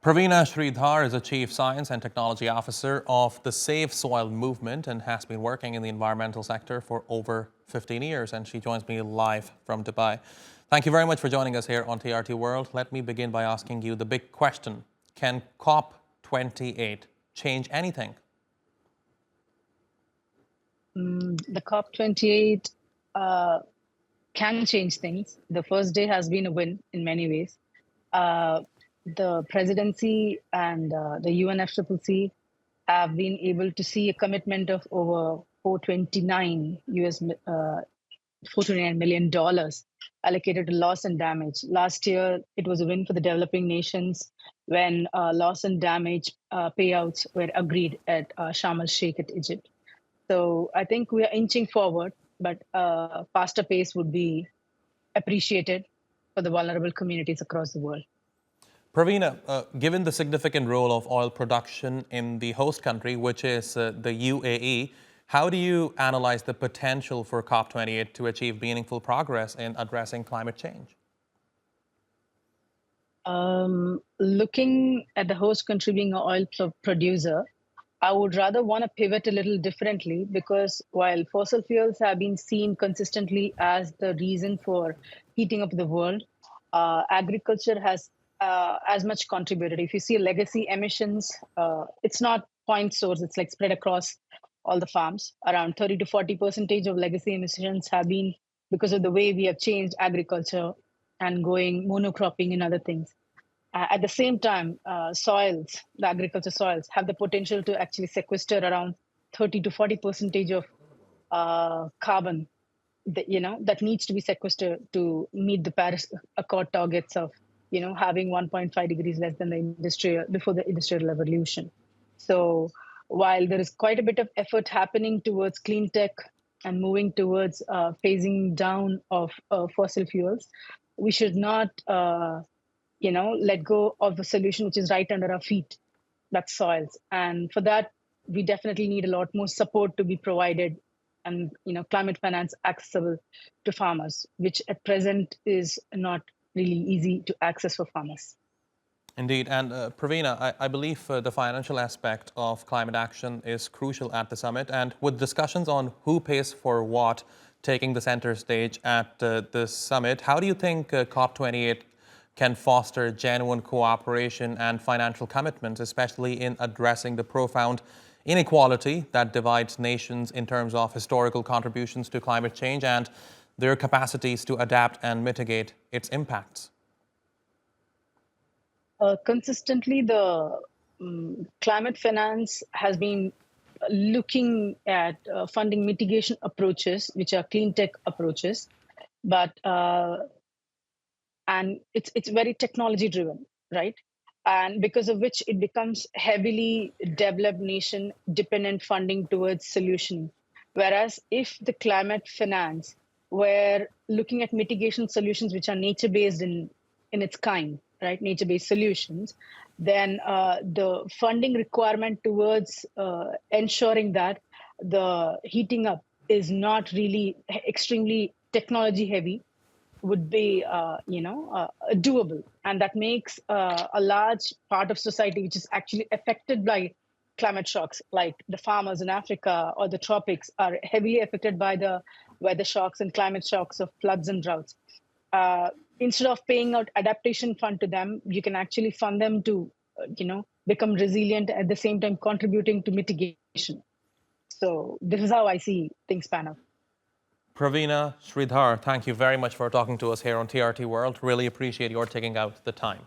Praveena Sridhar is a Chief Science and Technology Officer of the Save Soil movement and has been working in the environmental sector for over 15 years, and she joins me live from Dubai. Thank you very much for joining us here on TRT World. Let me begin by asking you the big question. Can COP28 change anything? The COP28 can change things. The first day has been a win in many ways. The presidency and the UNFCCC have been able to see a commitment of over 429 million dollars allocated to loss and damage. Last year, it was a win for the developing nations when loss and damage payouts were agreed at Sharm el-Sheikh at Egypt. So I think we are inching forward, but a faster pace would be appreciated for the vulnerable communities across the world. Praveena, given the significant role of oil production in the host country, which is the UAE, how do you analyze the potential for COP28 to achieve meaningful progress in addressing climate change? Looking at the host country being an oil producer, I would rather want to pivot a little differently, because while fossil fuels have been seen consistently as the reason for heating up the world, agriculture has as much contributed. If you see legacy emissions, it's not point source, it's like spread across all the farms. Around 30 to 40% of legacy emissions have been because of the way we have changed agriculture and going monocropping and other things. At the same time, soils, the agriculture soils, have the potential to actually sequester around 30 to 40% of carbon that needs to be sequestered to meet the Paris Accord targets of having 1.5 degrees less than before the industrial revolution. So while there is quite a bit of effort happening towards clean tech and moving towards phasing down of fossil fuels, we should not let go of a solution which is right under our feet, that's soils. And for that, we definitely need a lot more support to be provided and climate finance accessible to farmers, which at present is not really easy to access for farmers. Indeed. And Praveena, I believe the financial aspect of climate action is crucial at the summit. And with discussions on who pays for what taking the center stage at the summit, how do you think COP28 can foster genuine cooperation and financial commitments, especially in addressing the profound inequality that divides nations in terms of historical contributions to climate change and their capacities to adapt and mitigate its impacts? Consistently, the climate finance has been looking at funding mitigation approaches, which are clean tech approaches, but and it's very technology driven, right? And because of which it becomes heavily developed nation dependent funding towards solution. Whereas if the climate finance were looking at mitigation solutions which are nature based in its kind, right? Nature based solutions, then the funding requirement towards ensuring that the heating up is not really extremely technology heavy would be doable, and that makes a large part of society which is actually affected by climate shocks, like the farmers in Africa or the tropics are heavily affected by the weather shocks and climate shocks of floods and droughts. Instead of paying out adaptation fund to them, you can actually fund them to become resilient, at the same time contributing to mitigation. So this is how I see things pan out. Praveena Sridhar, thank you very much for talking to us here on TRT World. Really appreciate your taking out the time.